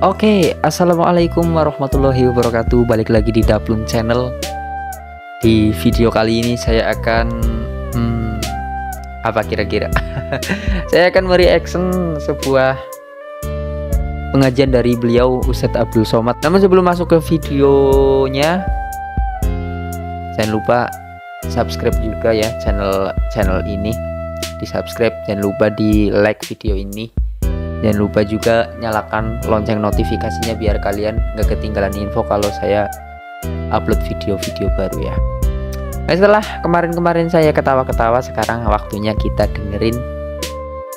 Oke, assalamualaikum warahmatullahi wabarakatuh. Balik lagi di Daplun Channel. Di video kali ini saya akan apa kira-kira? Saya akan mereaction sebuah pengajian dari beliau Ustadz Abdul Somad. Namun sebelum masuk ke videonya, jangan lupa subscribe juga ya channel ini. Di subscribe, jangan lupa di like video ini. Jangan lupa juga nyalakan lonceng notifikasinya biar kalian gak ketinggalan info kalau saya upload video-video baru ya. Nah, setelah kemarin-kemarin saya ketawa-ketawa, sekarang waktunya kita dengerin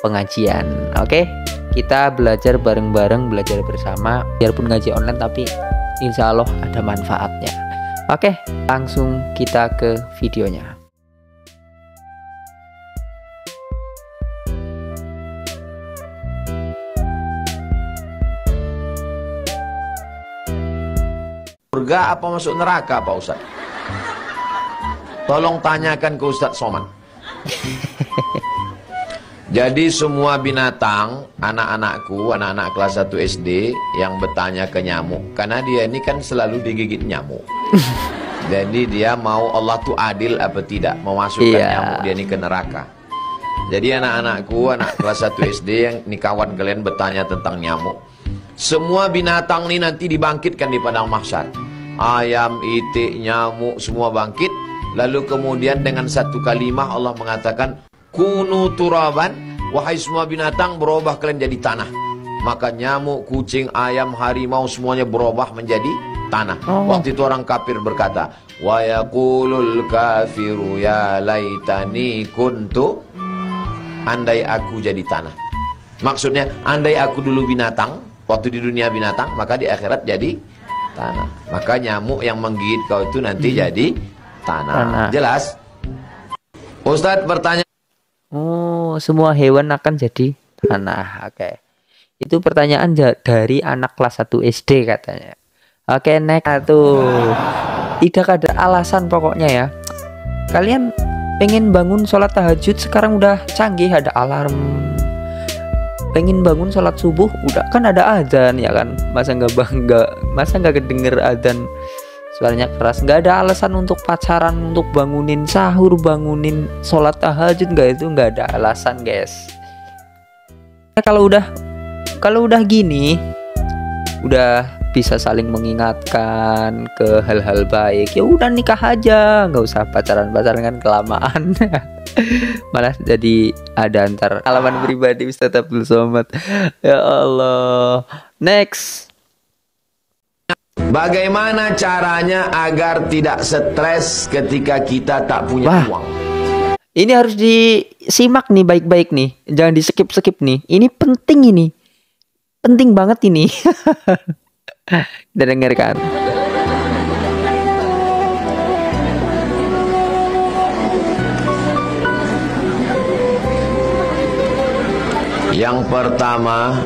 pengajian. Oke, kita belajar bareng-bareng, belajar bersama. Biarpun ngaji online tapi insya Allah ada manfaatnya. Oke, langsung kita ke videonya. Surga apa masuk neraka Pak Ustaz? Tolong tanyakan ke Ustadz Somad. Jadi semua binatang, anak-anakku, anak-anak kelas 1 SD yang bertanya ke nyamuk, karena dia ini kan selalu digigit nyamuk. Jadi dia mau Allah tuh adil apa tidak, memasukkan nyamuk dia ini ke neraka. Jadi anak-anakku, anak kelas 1 SD yang ini kawan kalian bertanya tentang nyamuk. Semua binatang ini nanti dibangkitkan di padang mahsyar. Ayam, itik, nyamuk semua bangkit. Lalu kemudian dengan satu kalimat Allah mengatakan, kunu turaban, wahai semua binatang berubah kalian jadi tanah. Maka nyamuk, kucing, ayam, harimau semuanya berubah menjadi tanah. Waktu itu orang kafir berkata, wa yaqulul kafiru ya laitani kuntu, andai aku jadi tanah. Maksudnya andai aku dulu binatang, waktu di dunia binatang, maka di akhirat jadi tanah. Maka nyamuk yang menggigit kau itu nanti jadi tanah. Jelas? Ustadz bertanya. Oh, semua hewan akan jadi tanah. Oke. Itu pertanyaan dari anak kelas 1 SD katanya. Oke, next tuh. Tidak ada alasan pokoknya ya. Kalian pengen bangun sholat tahajud, sekarang udah canggih, ada alarm. Pengen bangun sholat subuh, udah kan ada adzan ya kan. Masa nggak kedenger adzan suaranya keras? Nggak ada alasan untuk pacaran, untuk bangunin sahur, bangunin sholat tahajud, nggak ada alasan guys. Nah, kalau udah gini, udah bisa saling mengingatkan ke hal-hal baik, ya udah nikah aja, nggak usah pacaran kan kelamaan. Malah jadi ada antar pengalaman pribadi Ustadz Abdul Somad. Ya Allah. Next. Bagaimana caranya agar tidak stres ketika kita tak punya uang? Ini harus disimak nih baik-baik nih. Jangan di-skip nih. Ini penting ini. Penting banget ini. Dengarkan. Yang pertama,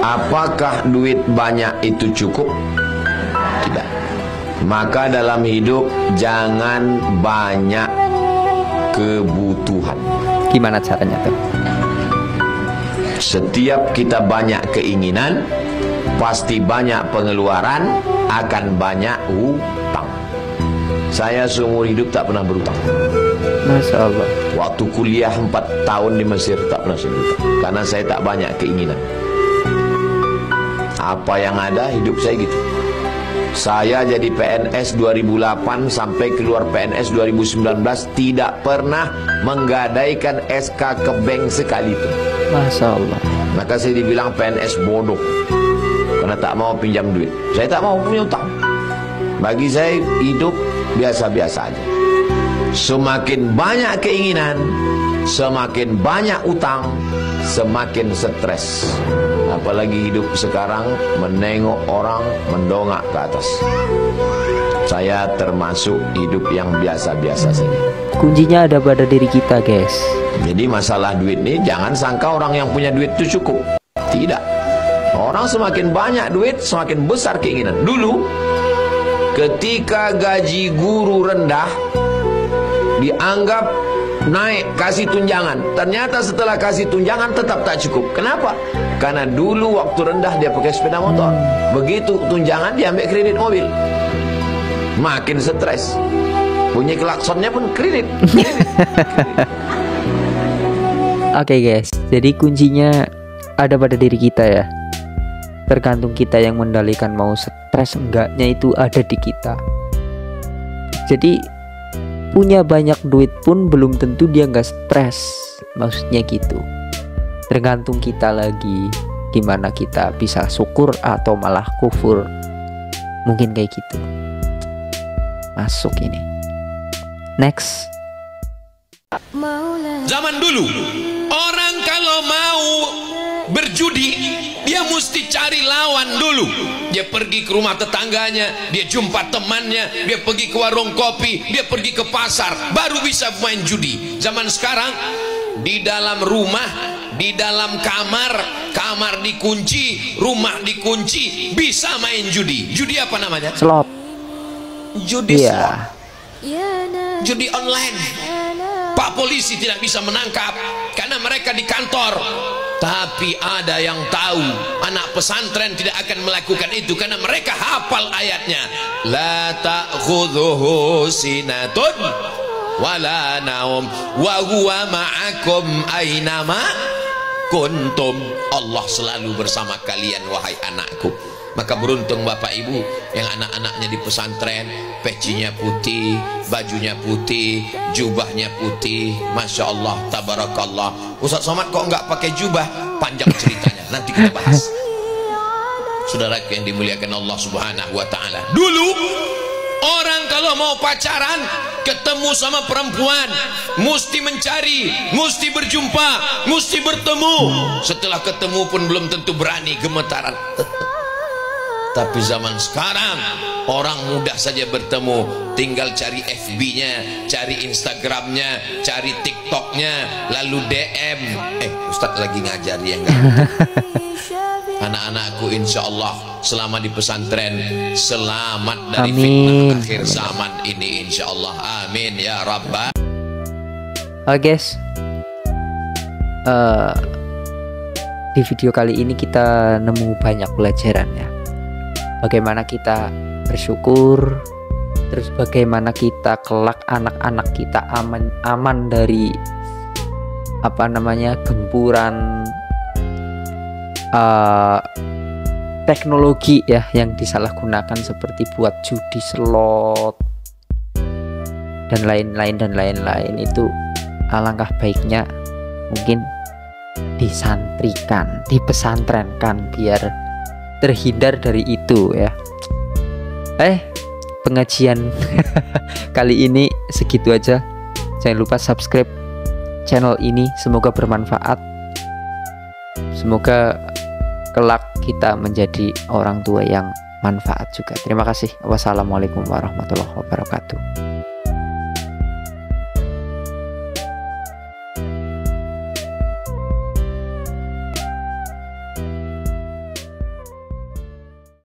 apakah duit banyak itu cukup? Tidak. Maka dalam hidup jangan banyak kebutuhan. Gimana caranya tuh? Setiap kita banyak keinginan, pasti banyak pengeluaran, akan banyak hutang. Saya seumur hidup tak pernah berhutang. Masya Allah. Waktu kuliah 4 tahun di Mesir tak pernah saya berhutang, karena saya tak banyak keinginan. Apa yang ada hidup saya gitu. Saya jadi PNS 2008 sampai keluar PNS 2019 tidak pernah menggadaikan SK ke bank sekalipun. Masya Allah. Maka saya dibilang PNS bodoh karena tak mau pinjam duit. Saya tak mau punya utang. Bagi saya hidup biasa-biasa aja. Semakin banyak keinginan, semakin banyak utang, semakin stres. Apalagi hidup sekarang menengok orang mendongak ke atas. Saya termasuk hidup yang biasa-biasa saja. Kuncinya ada pada diri kita guys. Jadi masalah duit ini jangan sangka orang yang punya duit itu cukup. Tidak. Orang semakin banyak duit semakin besar keinginan. Dulu ketika gaji guru rendah dianggap naik, kasih tunjangan. Ternyata setelah kasih tunjangan tetap tak cukup. Kenapa? Karena dulu waktu rendah dia pakai sepeda motor, begitu tunjangan dia ambil kredit mobil, makin stres. Bunyi klaksonnya pun kredit. Oke guys, jadi kuncinya ada pada diri kita ya. Tergantung kita yang mendalikan, mau stres enggaknya itu ada di kita. Jadi punya banyak duit pun belum tentu dia nggak stres, maksudnya gitu. Tergantung kita lagi, gimana kita bisa syukur atau malah kufur. Mungkin kayak gitu. Masuk ini. Next. Zaman dulu orang kalau mau berjudi dia mesti cari lawan dulu. Dia pergi ke rumah tetangganya, dia jumpa temannya, dia pergi ke warung kopi, dia pergi ke pasar, baru bisa main judi. Zaman sekarang di dalam rumah, di dalam kamar dikunci, rumah dikunci, bisa main judi. Judi apa namanya? Slot. Judi slot. Iya. Judi online. Pak polisi tidak bisa menangkap karena mereka di kantor. Tapi ada yang tahu, anak pesantren tidak akan melakukan itu karena mereka hafal ayatnya. La ta'khudhuhu sinatun wala naum wa huwa ma'akum ainama kuntum. Allah selalu bersama kalian wahai anakku. Maka beruntung bapak ibu yang anak-anaknya di pesantren, pecinya putih, bajunya putih, jubahnya putih. Masya Allah, tabarakallah. Ustaz Somad kok nggak pakai jubah? Panjang ceritanya, nanti kita bahas. Saudara yang dimuliakan Allah Subhanahu wa Ta'ala, dulu orang kalau mau pacaran, ketemu sama perempuan, mesti mencari, mesti berjumpa, mesti bertemu. Setelah ketemu pun belum tentu berani, gemetaran. Tapi zaman sekarang orang mudah saja bertemu, tinggal cari FB-nya, cari Instagram-nya, cari TikTok-nya, lalu DM. Ustadz lagi ngajar ya enggak? Anak-anakku insya Allah selama di pesantren selamat dari fitnah akhir zaman ini insya Allah. Amin ya Rabbal. Guys, di video kali ini kita nemu banyak pelajaran ya. Bagaimana kita bersyukur, terus bagaimana kita kelak anak-anak kita aman dari gempuran teknologi ya yang disalahgunakan seperti buat judi slot dan lain-lain. Itu alangkah baiknya mungkin disantrikan, dipesantrenkan biar terhindar dari itu ya. Pengajian kali ini segitu aja. Jangan lupa subscribe channel ini, semoga bermanfaat. Semoga kelak kita menjadi orang tua yang manfaat juga. Terima kasih. Wassalamualaikum warahmatullahi wabarakatuh.